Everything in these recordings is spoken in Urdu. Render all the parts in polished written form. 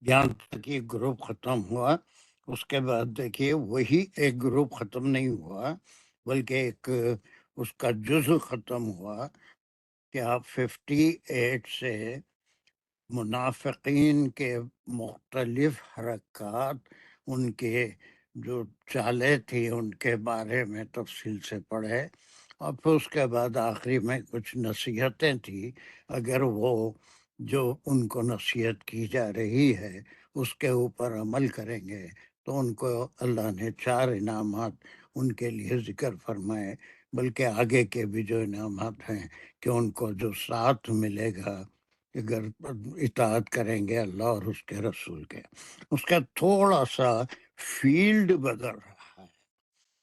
یہاں تک یہ گروپ ختم ہوا، اس کے بعد دیکھیے وہی ایک گروپ ختم نہیں ہوا بلکہ ایک اس کا جزء ختم ہوا کہ آپ 58 سے منافقین کے مختلف حرکات، ان کے جو چالیں تھی ان کے بارے میں تفصیل سے پڑھے، اور پھر اس کے بعد آخری میں کچھ نصیحتیں تھی۔ اگر وہ جو ان کو نصیحت کی جا رہی ہے اس کے اوپر عمل کریں گے تو ان کو اللہ نے 4 انعامات ان کے لیے ذکر فرمائے، بلکہ آگے کے بھی جو انعامات ہیں کہ ان کو جو ساتھ ملے گا اگر اطاعت کریں گے اللہ اور اس کے رسول کے۔ اس کا تھوڑا سا فیلڈ بدل رہا ہے۔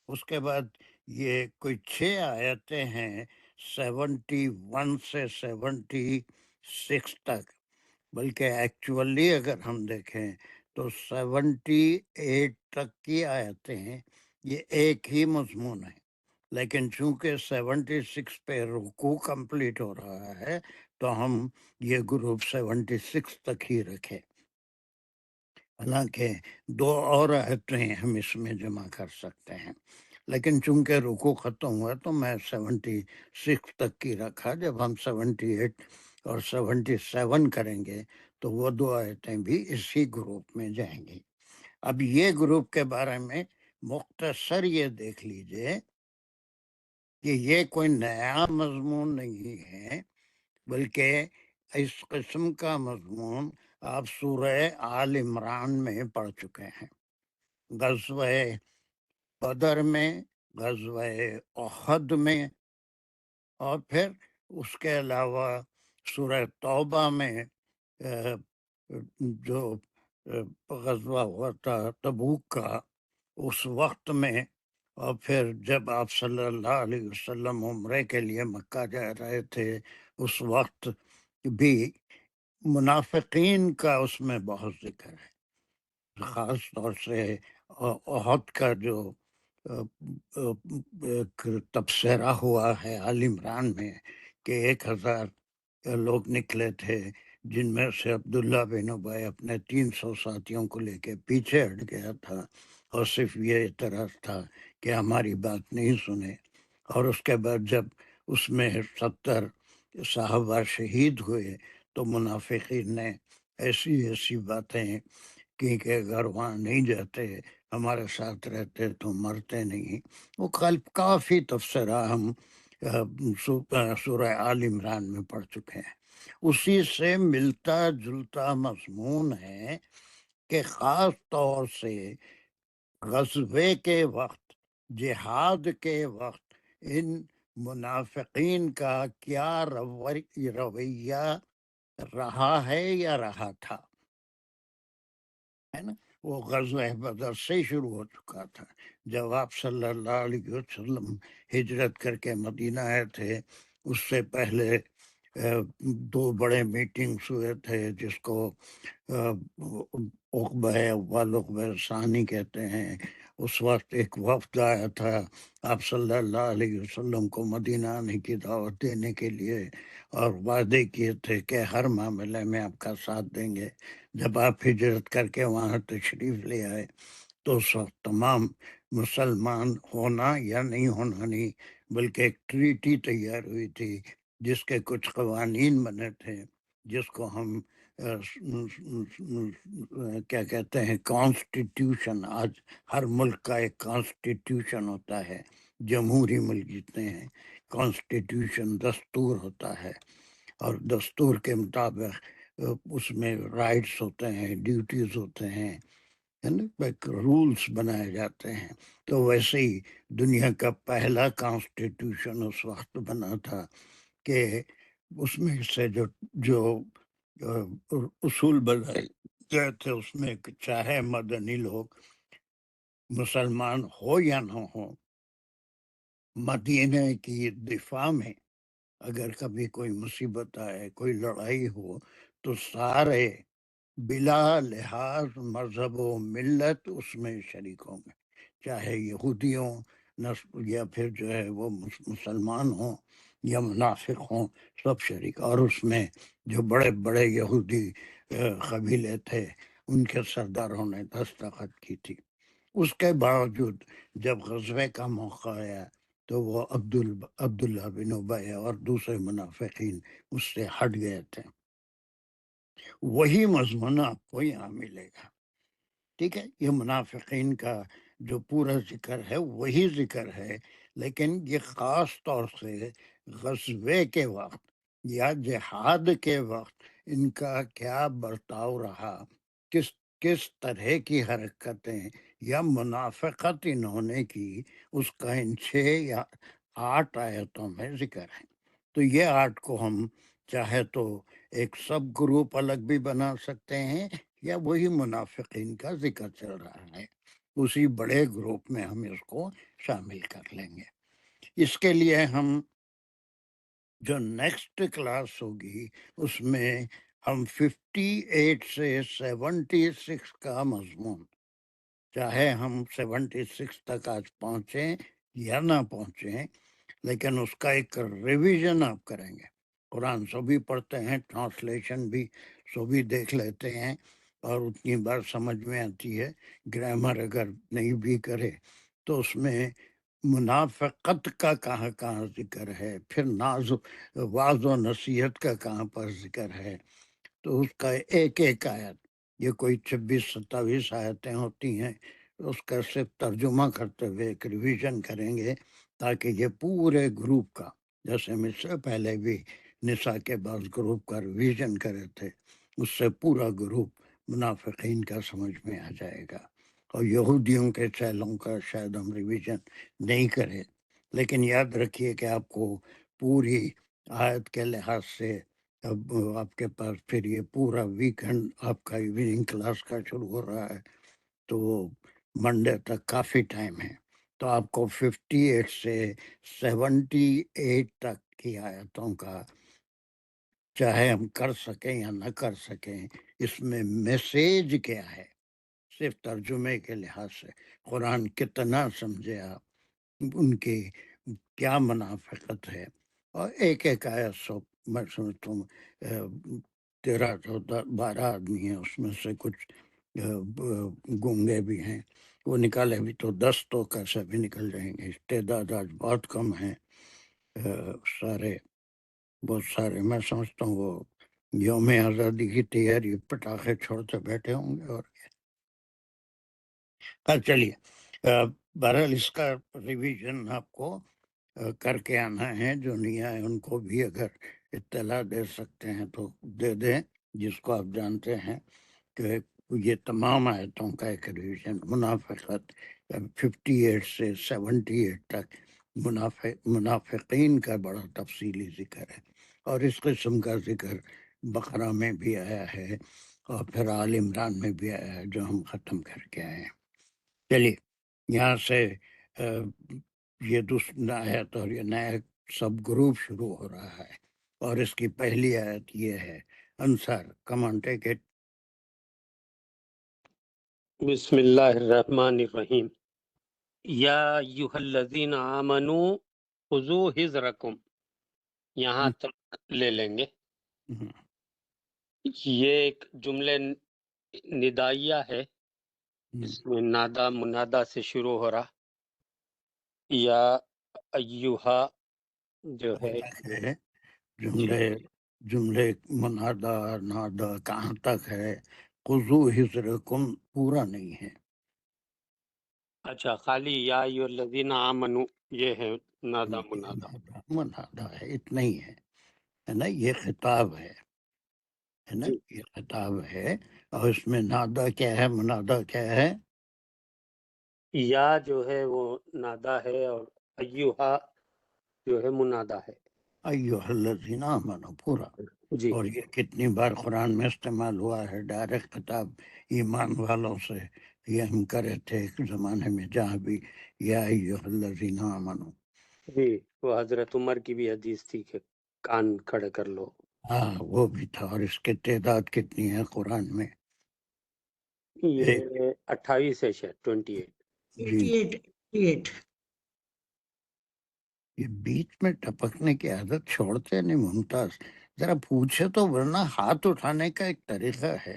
اس کے بعد یہ کوئی 6 آیتیں ہیں 71 سے 76 تک، بلکہ ایکچولی اگر ہم دیکھیں تو 78 تک کی آیتیں ہیں، یہ ایک ہی مضمون ہے، لیکن چونکہ 76 پہ رکوع کمپلیٹ ہو رہا ہے تو ہم یہ گروپ 76 تک ہی رکھے، حالانکہ 2 اور آیتیں ہم اس میں جمع کر سکتے ہیں، لیکن چونکہ رکوع ختم ہوا تو میں 76 تک کی رکھا۔ جب ہم 78 اور 77 کریں گے تو وہ 2 آیتیں بھی اسی گروپ میں جائیں گی۔ اب یہ گروپ کے بارے میں مختصر یہ دیکھ لیجئے کہ یہ کوئی نیا مضمون نہیں ہے، بلکہ اس قسم کا مضمون آپ سورہ آل عمران میں پڑھ چکے ہیں، غزوہ بدر میں، غزوہ احد میں، اور پھر اس کے علاوہ سورہ توبہ میں جو غزوہ ہوا تھا تبوک کا اس وقت میں، اور پھر جب آپ صلی اللہ علیہ وسلم عمرے کے لیے مکہ جا رہے تھے اس وقت بھی منافقین کا اس میں بہت ذکر ہے، خاص طور سے احد کا جو ایک تبصرہ ہوا ہے آل عمران میں کہ 1000 لوگ نکلے تھے، جن میں سے عبداللہ بن ابی اپنے 300 ساتھیوں کو لے کے پیچھے ہٹ گیا تھا، اور صرف یہ اعتراض تھا کہ ہماری بات نہیں سنے، اور اس کے بعد جب اس میں 70 صحابہ شہید ہوئے تو منافقین نے ایسی ایسی باتیں کی کہ اگر وہاں نہیں جاتے ہمارے ساتھ رہتے تو مرتے نہیں۔ وہ کافی تفسیرہ ہم سورہ آل عمران میں پڑھ چکے ہیں۔ اسی سے ملتا جلتا مضمون ہے کہ خاص طور سے غزوے کے وقت، جہاد کے وقت ان منافقین کا کیا رویہ رہا ہے یا رہا تھا، ہے نا؟ وہ غزوہ بدر سے شروع ہو چکا تھا۔ جب آپ صلی اللہ علیہ وسلم ہجرت کر کے مدینہ آئے تھے، اس سے پہلے 2 بڑے میٹنگز ہوئے تھے جس کو عقبہ اول عقبہ ثانی کہتے ہیں۔ اس وقت ایک وفد آیا تھا آپ صلی اللہ علیہ وسلم کو مدینہ آنے کی دعوت دینے کے لیے، اور وعدے کیے تھے کہ ہر معاملے میں آپ کا ساتھ دیں گے۔ جب آپ ہجرت کر کے وہاں تشریف لے آئے تو اس وقت تمام مسلمان ہونا یا نہیں ہونا نہیں، بلکہ ایک ٹریٹی تیار ہوئی تھی جس کے کچھ قوانین بنے تھے، جس کو ہم کیا کہتے ہیں کانسٹیٹیوشن۔ آج ہر ملک کا ایک کانسٹیٹیوشن ہوتا ہے، جمہوری ملک جتنے ہیں کانسٹیٹیوشن دستور ہوتا ہے، اور دستور کے مطابق اس میں رائٹس ہوتے ہیں، ڈیوٹیز ہوتے ہیں، رولز بنائے جاتے ہیں۔ تو ویسے ہی دنیا کا پہلا کانسٹیٹیوشن اس وقت بنا تھا کہ اس میں سے جو اصول بنائے گئے تھے اس میں کہ چاہے مدنی لوگ مسلمان ہو یا نہ ہو، مدینہ کی دفاع میں اگر کبھی کوئی مصیبت آئے، کوئی لڑائی ہو، تو سارے بلا لحاظ مذہب و ملت اس میں شریک ہوں گے، چاہے یہودی ہوں یا پھر جو ہے وہ مسلمان ہوں یا منافق ہوں، سب شریک۔ اور اس میں جو بڑے بڑے یہودی قبیلے تھے ان کے سرداروں نے دستخط کی تھی. اس کے باوجود جب غزوے کا موقع آیا تو وہ عبداللہ بن ابی اور دوسرے منافقین اس سے ہٹ گئے تھے. وہی مضمون آپ کو یہاں ملے گا. ٹھیک ہے، یہ منافقین کا جو پورا ذکر ہے وہی ذکر ہے، لیکن یہ خاص طور سے غزوے کے وقت یا جہاد کے وقت ان کا کیا برتاؤ رہا، کس کس طرح کی حرکتیں یا منافقت انہوں نے کی، اس کا ان 6 یا 8 آیتوں میں ذکر ہے. تو یہ 8 کو ہم چاہے تو ایک سب گروپ الگ بھی بنا سکتے ہیں، یا وہی منافقین کا ذکر چل رہا ہے، اسی بڑے گروپ میں ہم اس کو شامل کر لیں گے. اس کے لیے ہم جو نیکسٹ کلاس ہوگی اس میں ہم 58 سے 76 کا مضمون، چاہے ہم 76 تک آج پہنچیں یا نہ پہنچیں، لیکن اس کا ایک ریویژن آپ کریں گے. قرآن سو بھی پڑھتے ہیں، ٹرانسلیشن بھی سو بھی دیکھ لیتے ہیں، اور اتنی بار سمجھ میں آتی ہے. گرامر اگر نہیں بھی کرے تو اس میں منافقت کا کہاں کہاں ذکر ہے، پھر واض و نصیحت کا کہاں پر ذکر ہے، تو اس کا ایک ایک آیت، یہ کوئی 26-27 آیتیں ہوتی ہیں، اس کا صرف ترجمہ کرتے ہوئے ایک ریویژن کریں گے، تاکہ یہ پورے گروپ کا، جیسے ہم اس سے پہلے بھی نساء کے بعض گروپ کا ریویژن کرے تھے، اس سے پورا گروپ منافقین کا سمجھ میں آ جائے گا. اور یہودیوں کے چیلوں کا شاید ہم ریویژن نہیں کرے، لیکن یاد رکھیے کہ آپ کو پوری آیت کے لحاظ سے اب آپ کے پاس پھر یہ پورا ویکنڈ آپ کا ایوننگ کلاس کا شروع ہو رہا ہے، تو منڈے تک کافی ٹائم ہے. تو آپ کو 58 سے 78 تک کی آیتوں کا، چاہے ہم کر سکیں یا نہ کر سکیں، اس میں میسیج کیا ہے، صرف ترجمے کے لحاظ سے قرآن کتنا سمجھے آپ، ان کی کیا منافقت ہے. اور ایک ایک آیت سو میں سمجھتا ہوں 13-12 آدمی ہیں، اس میں سے کچھ گونگے بھی ہیں، وہ نکالے بھی تو 10 تو کیسے بھی نکل جائیں گے. تعداد آج بہت کم ہیں. بہت سارے میں سمجھتا ہوں وہ یوم آزادی کی تیاری پٹاخے چھوڑتے بیٹھے ہوں گے. اور چلیے، بہرحال اس کا ریویژن آپ کو کر کے آنا ہے. جو نہیں آئے ان کو بھی اگر اطلاع دے سکتے ہیں تو دے دیں، جس کو آپ جانتے ہیں، کہ یہ تمام آیتوں کا ایک ریویژن. منافقت 58 سے 78 تک منافقین کا بڑا تفصیلی ذکر ہے، اور اس قسم کا ذکر بقرہ میں بھی آیا ہے، اور پھر آل عمران میں بھی آیا ہے، جو ہم ختم کر کے آئے ہیں. چلیے، یہاں سے یہ دوسری آیت اور یہ نیا سب گروپ شروع ہو رہا ہے، اور اس کی پہلی آیت یہ ہے. انصار، کم آن ٹیک اٹ. بسم اللہ الرحمن الرحیم. یا ایھا الذین آمنوا خذوا حذرکم، یہاں تک لے لیں گے. یہ ایک جملے ندائیہ ہے، اس میں نادا منادا سے شروع ہو رہا. یا ایھا جو ہے جملے منادا نادا کہاں تک ہے؟ خذوا حذرکم پورا نہیں ہے. اچھا، خالی یا ایھا الذین آمنوا یہ ہے نادا منادا. منادا ہے، اتنا ہی ہے نا. یہ خطاب ہے نا، جی، یہ خطاب ہے. اور اس میں نادا کیا ہے، منادا کیا ہے؟ یا جو ہے وہ نادا ہے، اور ایھا جو ہے منادا ہے. ایھا الذین آمنوا پورا. جی اور یہ کتنی بار قرآن میں استعمال ہوا ہے، ڈائریکٹ خطاب ایمان والوں سے. یہ ہم کرے تھے ایک زمانے میں جہاں بھی یا ایھا الذین آمنوا. جی، وہ حضرت عمر کی بھی حدیث تھی کہ کان کھڑے کر لو. ہاں، وہ بھی تھا. اور اس کی تعداد کتنی ہے قرآن میں؟ ایک. یہ 28 ہے شاید، 28. جی، 88 یہ بیچ میں ٹپکنے کی عادت چھوڑتے نہیں ممتاز. ذرا پوچھے تو، ورنہ ہاتھ اٹھانے کا ایک طریقہ ہے.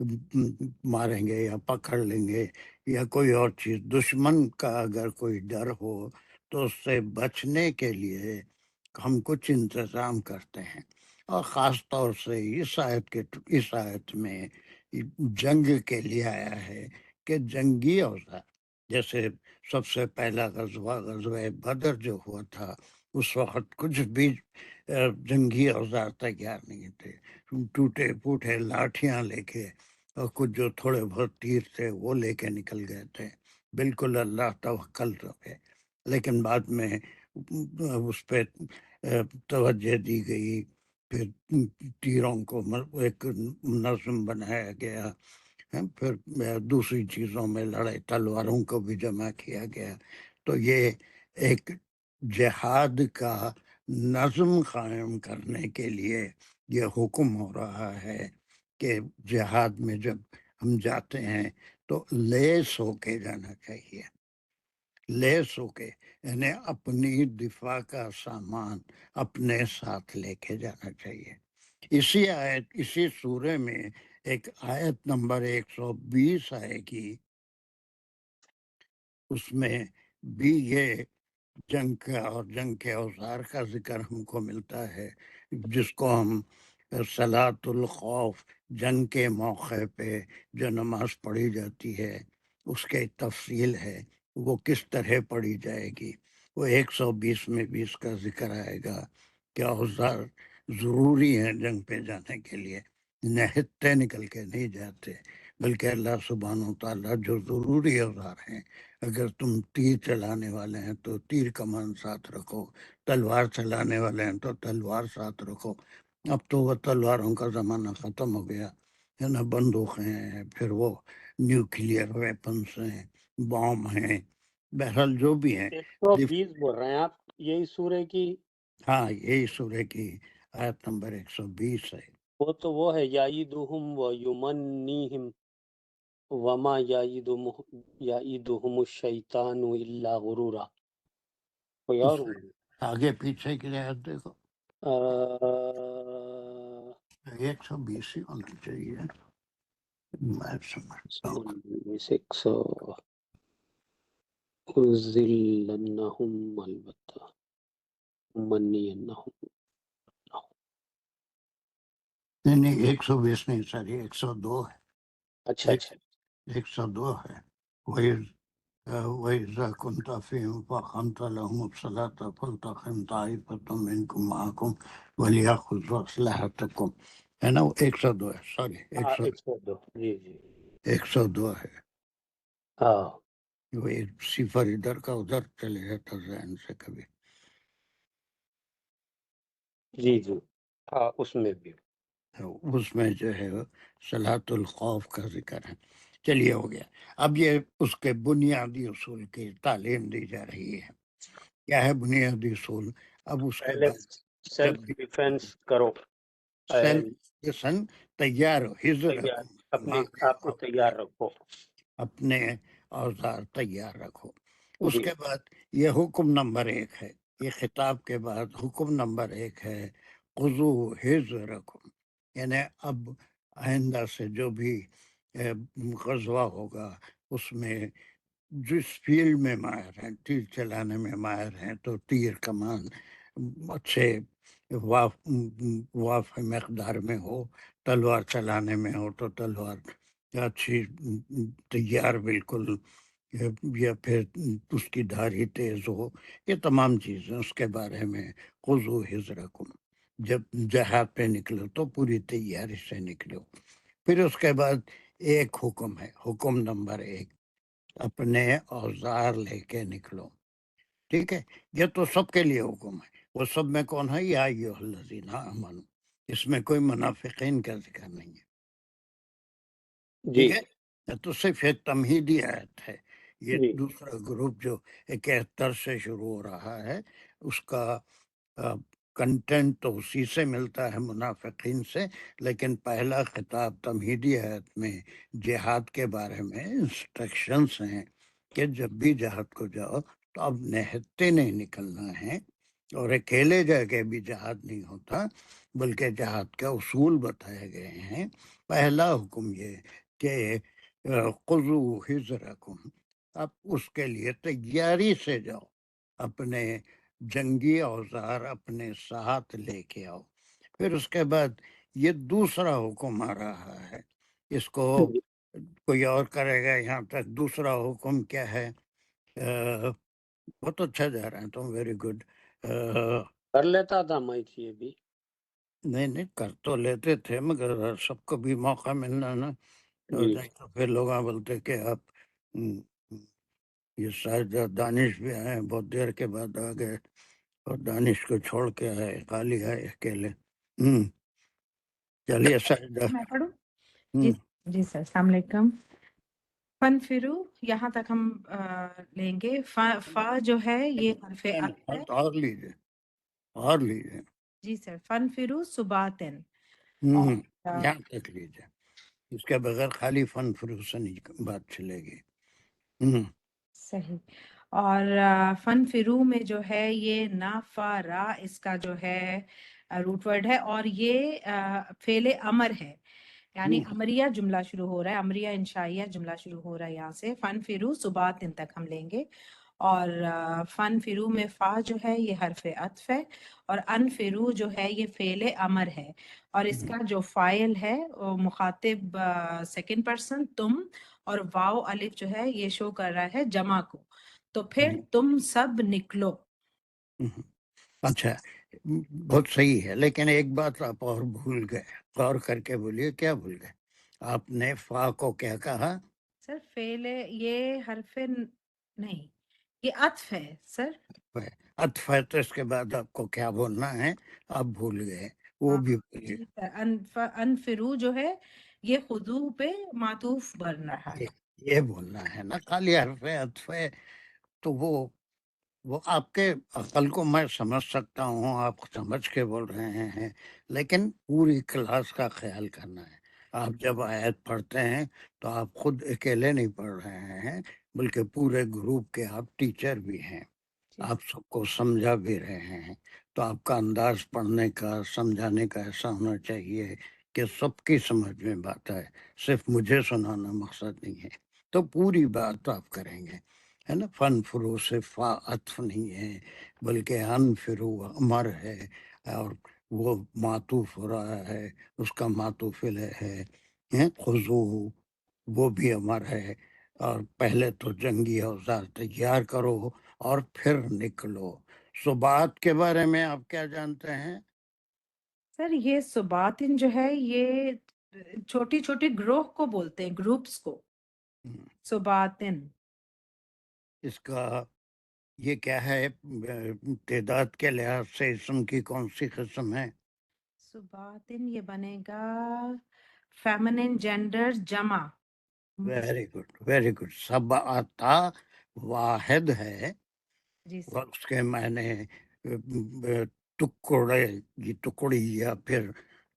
ماریں گے یا پکڑ لیں گے یا کوئی اور چیز، دشمن کا اگر کوئی ڈر ہو تو اس سے بچنے کے لیے ہم کچھ انتظام کرتے ہیں. اور خاص طور سے اس آیت میں جنگ کے لیے آیا ہے کہ جنگی اوزار، جیسے سب سے پہلا غزوہ بدر جو ہوا تھا، اس وقت کچھ بھی جنگی اوزار تیار نہیں تھے، ٹوٹے پھوٹے لاٹھیاں لے کے اور کچھ جو تھوڑے بہت تیر تھے وہ لے کے نکل گئے تھے، بالکل اللہ توکل پہ. لیکن بعد میں اس پہ توجہ دی گئی، پھر تیروں کو ایک نظم بنایا گیا، پھر دوسری چیزوں میں لڑائی تلواروں کو بھی جمع کیا گیا. تو یہ ایک جہاد کا نظم قائم کرنے کے لیے یہ حکم ہو رہا ہے کہ جہاد میں جب ہم جاتے ہیں تو لیس ہو کے جانا چاہیے، لیس ہو کے، یعنی اپنی دفاع کا سامان اپنے ساتھ لے کے جانا چاہیے. اسی سورے میں ایک آیت نمبر 120 آئے گی، اس میں بھی یہ جنگ کا اور جنگ کے اوزار کا ذکر ہم کو ملتا ہے، جس کو ہم صلاۃ الخوف، جنگ کے موقع پہ جو نماز پڑھی جاتی ہے اس کے تفصیل ہے، وہ کس طرح پڑھی جائے گی. وہ 120 میں بھی اس کا ذکر آئے گا کہ اوزار ضروری ہیں جنگ پہ جانے کے لیے، نہتے نکل کے نہیں جاتے، بلکہ اللہ سبحانہ و تعالیٰ جو ضروری اوزار ہیں، اگر تم تیر چلانے والے ہیں تو تیر کمان ساتھ رکھو، تلوار چلانے والے ہیں تو تلوار ساتھ رکھو. اب تو وہ تلواروں کا زمانہ ختم ہو گیا ہے نا، بندوقیں ہیں، پھر وہ نیوکلیئر ویپنس ہیں، بام ہیں، بہرحال جو بھی ہیں. 120 بول رہے ہیں آپ یہی سورے کی؟ ہاں، یہی سورہ کی آیت نمبر 120 ہے. وہ تو وہ ہے یعیدہم و یمنیہم وما یعیدہم الشیطان الا غرورا. کوئی اور آگے پیچھے کی آیت دیکھو، 120 ہی ہونا چاہیے، میں سمجھتا ہوں. 6 ذلنہم البتہ منینہم. نہیں 120 نہیں، ساری 102 ہے. اچھا اچھا 102 ہے. وَإِذَا كُنْتَ فِيهِمْ فَأَقَمْتَ لَهُمُ الصَّلَاةَ فَلْتَقُمْ طَائِفَةٌ مِّنكُم مَّعَكُمْ وَلْيَأْخُذُوا أَسْلِحَتَهُمْ، ہے نا، وہ 102 ہے، سوری 102. جی جی 102 ہے. ہاں وہ ایک صفر ادھر کا ادھر چلے جاتا ذہن سے کبھی. جی جی ہاں اس میں بھی. اس میں جو ہے صلاۃ الخوف کا ذکر ہے. چلیے ہو گیا. اب یہ اس کے بنیادی اصول کی تعلیم دی جا رہی ہے. کیا ہے بنیادی اصول؟ اب اس کے پہلے بعد جب سیلف ڈیفینس کرو، سیلف تیار ہو، حضر تیار، اپنے رکھو، آپ کو تیار رکھو. اپنے اوزار تیار رکھو. اس جی کے بعد یہ حکم نمبر 1 ہے، یہ خطاب کے بعد حکم نمبر 1 ہے خذو حذرکم، یعنی اب آئندہ سے جو بھی غزوہ ہوگا اس میں جس فیلڈ میں ماہر ہیں، تیر چلانے میں ماہر ہیں تو تیر کمان اچھے واف مقدار میں ہو، تلوار چلانے میں ہو تو تلوار اچھی تیار بالکل، یا پھر اس کی دھاری تیز ہو، یہ تمام چیزیں اس کے بارے میں خذو حذرکم. جب جہاد پہ نکلو تو پوری تیاری سے نکلو. پھر اس کے بعد ایک حکم ہے، حکم نمبر 1، اپنے اوزار لے کے نکلو. ٹھیک ہے، یہ تو سب کے لیے حکم ہے. وہ سب میں کون ہے؟ یا ایھا الذین آمنوا، اس میں کوئی منافقین کا ذکر نہیں ہے. جی ٹھیک ہے، تو صرف ایک تمہیدی آیت ہے. یہ جی دوسرا گروپ جو 71 سے شروع ہو رہا ہے اس کا کنٹینٹ تو اسی سے ملتا ہے، منافقین سے، لیکن پہلا خطاب تمہیدی آیت میں جہاد کے بارے میں انسٹرکشنز ہیں کہ جب بھی جہاد کو جاؤ تو اب نہتے نہیں نکلنا ہے، اور اکیلے جا کے بھی جہاد نہیں ہوتا، بلکہ جہاد کے اصول بتائے گئے ہیں۔ پہلا حکم یہ کہ خذوا حذرکم، اب اس کے لیے تیاری سے جاؤ، اپنے جنگی اوزار اپنے ساتھ لے کے آؤ۔ پھر اس کے بعد یہ دوسرا حکم آ رہا ہے، اس کو کوئی اور کرے گا یہاں تک۔ دوسرا حکم کیا ہے؟ بہت اچھا جا رہا ہے تم، ویری گڈ۔ کر لیتا تھا میں یہ بھی۔ نہیں کر تو لیتے تھے، مگر سب کو بھی موقع ملنا نا ہو جی جائے تو پھر لوگ بولتے کہ آپ یہ شاید دانش بھی آئے، بہت دیر کے بعد آ گئے اور دانش کو چھوڑ کے آئے، خالی آئے اکیلے۔ چلیے ساجدہ۔ میں پڑھوں؟ جی جی سر، السلام علیکم۔ فن فرو یہاں تک ہم لیں گے۔ فا جو ہے یہ حرف عطف ہے۔ اور لیجیے، اور لیجیے، جی سر، فن فرو صباتن۔ یہاں تک لیجیے، اس کے بغیر خالی فن فروش نہیں بات چلے گی۔ صحیح۔ اور فن فرو میں جو ہے یہ نافارا، اس کا جو ہے روٹ ورڈ ہے، اور یہ فعل امر ہے، یعنی امریہ جملہ شروع ہو رہا ہے، امریہ انشائیہ جملہ شروع ہو رہا ہے یہاں سے۔ فن فرو صباتن تک ہم لیں گے۔ اور فن فرو میں فا جو ہے یہ حرف عطف ہے، اور ان فرو جو ہے یہ فعل امر ہے، اور اس کا جو فاعل ہے وہ مخاطب سیکنڈ پرسن تم، اور واو الف جو ہے یہ شو کر رہا ہے جمع کو، تو پھر تم سب نکلو۔ اچھا، بہت صحیح ہے، لیکن ایک بات آپ اور بھول گئے، غور کر کے بولیے، کیا بھول گئے؟ آپ نے فا کو کیا کہا؟ سر فعل یہ حرف نہیں، یہ عطف ہے سر۔ عطف ہے تو اس کے بعد آپ کو کیا بولنا ہے؟ آپ بھول گئے، وہ بھی بولیے۔ جی سر، انفرو جو ہے یہ خضوع پہ معطوف بن رہا ہے۔ یہ بولنا ہے نا، خالی حرف عطف ہے تو وہ آپ کے عقل کو میں سمجھ سکتا ہوں، آپ سمجھ کے بول رہے ہیں، لیکن پوری کلاس کا خیال کرنا ہے۔ آپ جب آیت پڑھتے ہیں تو آپ خود اکیلے نہیں پڑھ رہے ہیں، بلکہ پورے گروپ کے آپ ٹیچر بھی ہیں، آپ سب کو سمجھا بھی رہے ہیں، تو آپ کا انداز پڑھنے کا، سمجھانے کا ایسا ہونا چاہیے کہ سب کی سمجھ میں بات آئے، صرف مجھے سنانا مقصد نہیں ہے۔ تو پوری بات آپ کریں گے، ہے نا۔ فن فرو سے فا عطف نہیں ہے، بلکہ ان فرو امر ہے، اور وہ معطوف ہو رہا ہے، اس کا معطوف ہے۔ خضو وہ بھی امر ہے، اور پہلے تو جنگی اوزار تیار کرو اور پھر نکلو۔ صبات کے بارے میں آپ کیا جانتے ہیں؟ سر یہ صباتن جو ہے یہ چھوٹی چھوٹی گروہ کو بولتے ہیں، گروپس کو صباتن۔ اس کا یہ کیا ہے تعداد کے لحاظ سے اسم کی کون سی قسم ہے؟ صباتن یہ بنے گا فیمنن جینڈر جمع۔ Very good, very good. سبعتا واحد ہے، جی سر۔ اور اس کے معنی ٹکڑے، یہ ٹکڑی یا پھر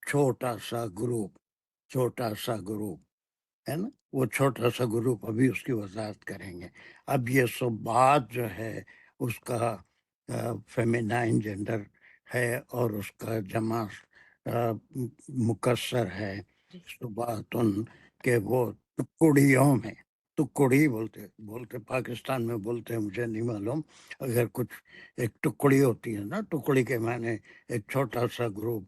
چھوٹا سا گروپ، چھوٹا سا گروپ ہے نا، وہ چھوٹا سا گروپ ابھی اس کی وضاحت کریں گے۔ اب یہ صبات جو ہے اس کا فیمینائن جینڈر ہے، اور اس کا جمع مکسر ہے صباتن، کہ وہ ٹکڑیوں میں، ٹکڑی بولتے پاکستان میں بولتے ہیں، مجھے نہیں معلوم، اگر کچھ ایک ٹکڑی ہوتی ہے نا، ٹکڑی کے معنی ایک چھوٹا سا گروپ،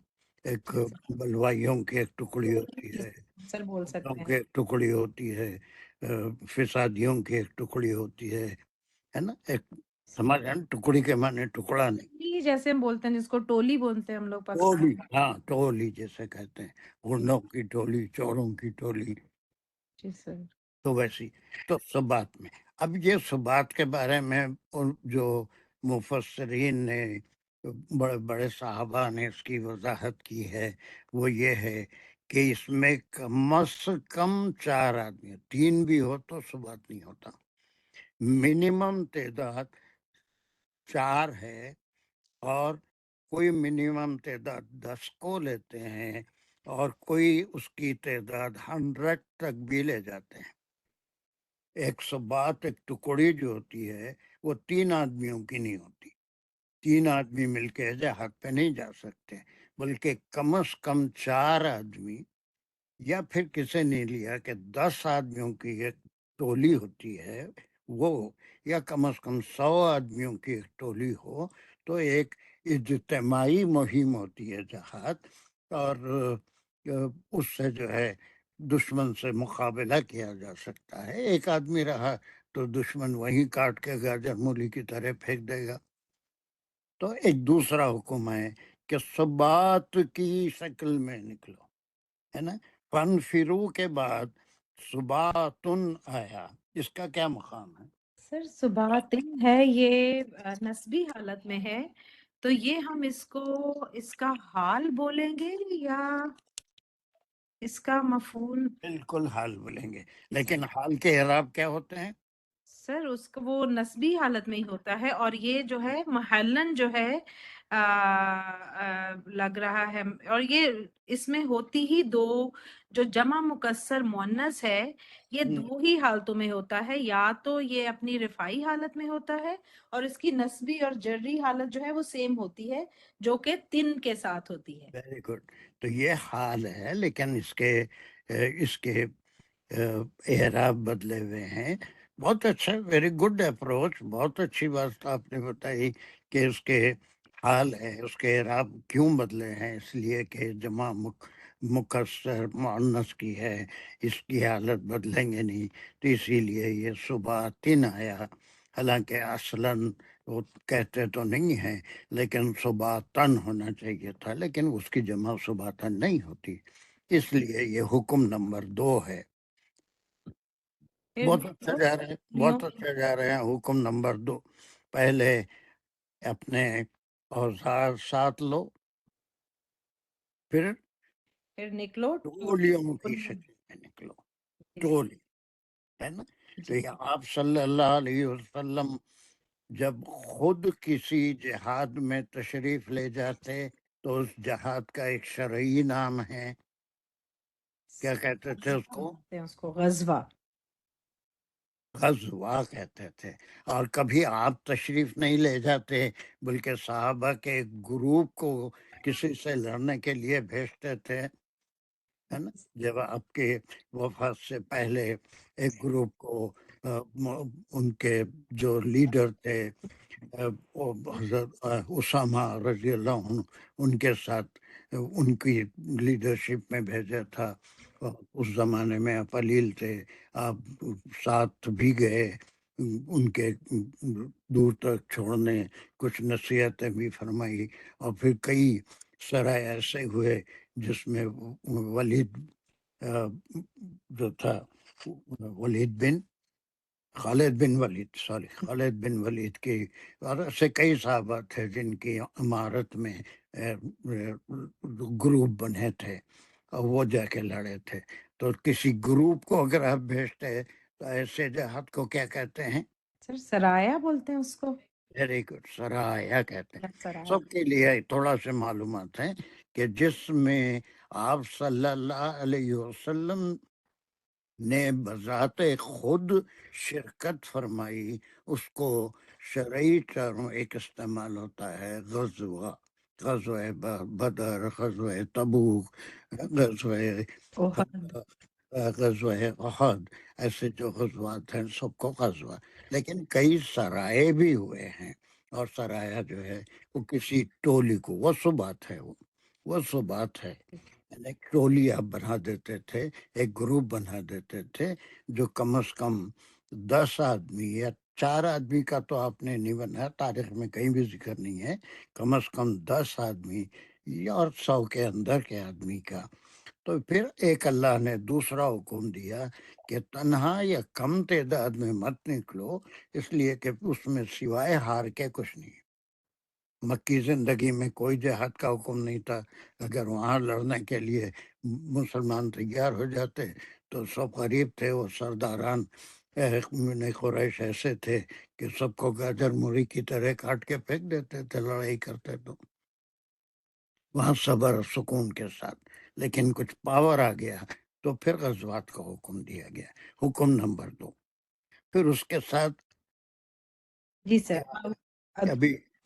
ایک بلوائیوں کی ایک ٹکڑی ہوتی ہے، سر بول سکتے ہیں، کی ایک ٹکڑی ہوتی ہے، فسادیوں کی ایک ٹکڑی ہوتی ہے نا، ایک سمجھ ہے نا، ٹکڑی کے معنی ٹکڑا نہیں، جیسے ہم بولتے ہیں جس کو ٹولی بولتے ہیں ہم لوگ پاکستان ٹولی، ہاں ٹولی جیسے کہتے ہیں، گنڈوں کی ٹولی، چوروں کی ٹولی، جی سر۔ تو ویسی تو صبات میں۔ اب یہ صبات کے بارے میں جو مفسرین نے، بڑے بڑے صحابہ نے اس کی وضاحت کی ہے، وہ یہ ہے کہ اس میں کم از کم 4 آدمی، 3 بھی ہو تو صبات نہیں ہوتا، منیمم تعداد 4 ہے، اور کوئی منیمم تعداد 10 کو لیتے ہیں، اور کوئی اس کی تعداد 100 تک بھی لے جاتے ہیں۔ ایک صبات، ایک ٹکڑی جو ہوتی ہے وہ 3 آدمیوں کی نہیں ہوتی، 3 آدمی مل کے جہاد پہ نہیں جا سکتے، بلکہ کم از کم 4 آدمی، یا پھر کسی نے لیا کہ 10 آدمیوں کی ایک ٹولی ہوتی ہے وہ، یا کم از کم 100 آدمیوں کی ایک ٹولی ہو، تو ایک اجتماعی مہم ہوتی ہے جہاد، اور اس سے جو ہے دشمن سے مقابلہ کیا جا سکتا ہے۔ ایک آدمی رہا تو دشمن وہیں کاٹ کے گاجر مولی کی طرح پھینک دے گا۔ تو ایک دوسرا حکم ہے کہ صبات کی شکل میں نکلو، ہے نا۔ فنفرو کے بعد صباتن آیا، اس کا کیا مقام ہے؟ سر صباتن ہے، یہ نسبی حالت میں ہے، تو یہ ہم اس کا حال بولیں گے یا اس کا مفعول؟ بالکل حال بولیں گے، لیکن حال کے اعراب کیا ہوتے ہیں؟ سر اس کا وہ نسبی حالت میں ہی ہوتا ہے، اور یہ جو ہے محلن جو ہے لگ رہا ہے، اور یہ اس میں ہوتی ہی دو، جو جمع مکسر مؤنث ہے یہ دو ہی حالتوں میں ہوتا ہے، یا تو یہ اپنی رفاعی حالت میں ہوتا ہے، اور اس کی نسبی اور جری حالت جو ہے وہ سیم ہوتی ہے، جو کہ تن کے ساتھ ہوتی ہے۔ Very good. تو یہ حال ہے، لیکن اس کے اعراب بدلے ہوئے ہیں۔ بہت اچھا، ویری گڈ اپروچ، بہت اچھی بات آپ نے بتائی کہ اس کے حال ہے، اس کے اعراب کیوں بدلے ہیں، اس لیے کہ جمع مکسر مؤنث کی ہے، اس کی حالت بدلیں گے نہیں، تو اسی لیے یہ صباتن آیا۔ حالانکہ اصلاً وہ کہتے تو نہیں ہیں، لیکن صباتن ہونا چاہیے تھا، لیکن اس کی جمع صباتن نہیں ہوتی، اس لیے یہ حکم نمبر 2 ہے۔ پھر بہت اچھا جا رہے ہیں، بہت اچھا جا رہے ہیں۔ حکم نمبر 2، پہلے اپنے اوزار ساتھ لو، پھر نکلو ٹولیوں کی شکل میں نکلو، ٹولی، ہے نا۔ تو یہ آپ صلی اللہ علیہ وسلم جب خود کسی جہاد میں تشریف لے جاتے تو اس جہاد کا ایک شرعی نام ہے، کیا کہتے تھے اس کو؟ غزوہ۔ غزوہ کہتے تھے۔ اور کبھی آپ تشریف نہیں لے جاتے، بلکہ صحابہ کے ایک گروپ کو کسی سے لڑنے کے لیے بھیجتے تھے، ہے نا۔ جب آپ کے وفات سے پہلے ایک گروپ کو ان کے جو لیڈر تھے وہ حضرت اسامہ رضی اللہ عنہ، ان کے ساتھ ان کی لیڈرشپ میں بھیجا تھا۔ اس زمانے میں آپ علیل تھے، آپ ساتھ بھی گئے ان کے دور تک چھوڑنے، کچھ نصیحتیں بھی فرمائی، اور پھر کئی سرائے ایسے ہوئے جس میں ولید جو تھا، خالد بن ولید کی، اور ایسے کئی صحابہ تھے جن کی عمارت میں گروپ بنے تھے اور وہ جا کے لڑے تھے۔ تو کسی گروپ کو اگر آپ بھیجتے ہیں تو ایسے جہاد کو کیا کہتے ہیں؟ سر سرایا بولتے ہیں اس کو۔ ویری گڈ، سرایا کہتے ہیں۔ سرایا۔ سب کے لیے تھوڑا سے معلومات ہیں کہ جس میں آپ صلی اللہ علیہ وسلم نے بذات خود شرکت فرمائی، اس کو شرعی ٹرم ایک استعمال ہوتا ہے غزوہ، غزوہ بدر، غزوہ تبوک، غزوہ احد، ایسے جو غزوات ہیں سب کو غزوہ، لیکن کئی سرائے بھی ہوئے ہیں، اور سرایا جو ہے وہ کسی ٹولی کو، وہ صبات ہے، وہ صبات ہے، یعنی ایک ٹولی آپ بنا دیتے تھے، ایک گروپ بنا دیتے تھے جو کم از کم 10 آدمی یا 4 آدمی کا تو آپ نے نہیں بنایا، تاریخ میں کہیں بھی ذکر نہیں ہے، کم از کم 10 آدمی یا اور 100 کے اندر کے آدمی کا۔ تو پھر ایک اللہ نے دوسرا حکم دیا کہ تنہا یا کم تعداد میں مت نکلو، اس لیے کہ اس میں سوائے ہار کے کچھ نہیں۔ مکی زندگی میں کوئی جہاد کا حکم نہیں تھا، اگر وہاں لڑنے کے لیے مسلمان تیار ہو جاتے تو سب غریب تھے، وہ سرداران قریش ایسے تھے کہ سب کو گاجر موری کی طرح کاٹ کے پھینک دیتے تھے لڑائی کرتے تو، وہاں صبر سکون کے ساتھ۔ لیکن کچھ پاور آ گیا تو پھر غزوات کا حکم دیا گیا، حکم نمبر 2۔ پھر اس کے ساتھ جی سر، ابھی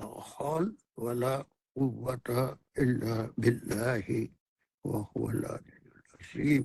لا حول ولا قوة إلا بالله وهو العلي العظيم.